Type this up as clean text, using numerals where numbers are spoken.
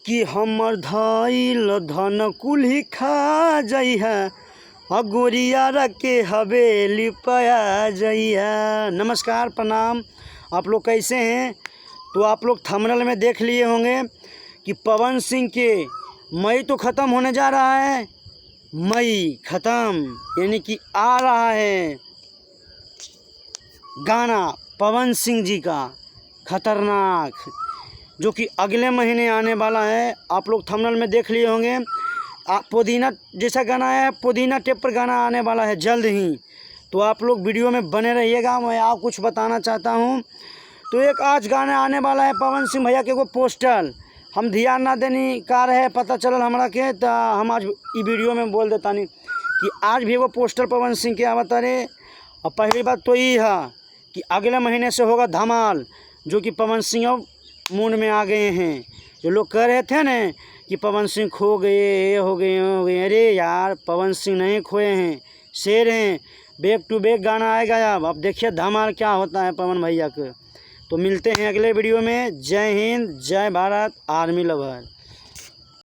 कि हमर धइल धन कुल्ही खा जइहा गोरिया रखे हवेली पया जइहा। नमस्कार, प्रणाम। आप लोग कैसे हैं? तो आप लोग थंबनेल में देख लिए होंगे कि पवन सिंह के मई तो ख़त्म होने जा रहा है। मई ख़त्म यानी कि आ रहा है गाना पवन सिंह जी का खतरनाक, जो कि अगले महीने आने वाला है। आप लोग थंबनेल में देख लिए होंगे। पुदीना जैसा गाना है, पुदीना टेप पर गाना आने वाला है जल्द ही। तो आप लोग वीडियो में बने रहिएगा। मैं आप कुछ बताना चाहता हूँ। तो एक आज गाना आने वाला है पवन सिंह भैया के, एगो पोस्टर हम ध्यान ना देनी का रहे, पता चलल हमरा के, तो हम आज ई वीडियो में बोल देता नहीं कि आज भी एगो पोस्टर पवन सिंह के आवता रे। और पहली बात तो ये है कि अगले महीने से होगा धमाल, जो कि पवन सिंह अब मूड में आ गए हैं। जो लोग कह रहे थे ना कि पवन सिंह खो गए, ये हो गए, अरे यार पवन सिंह नहीं खोए हैं, शेर हैं। बैक टू बैक गाना आएगा। अब देखिए धमाल क्या होता है पवन भैया के। तो मिलते हैं अगले वीडियो में। जय हिंद, जय भारत, आर्मी लवर।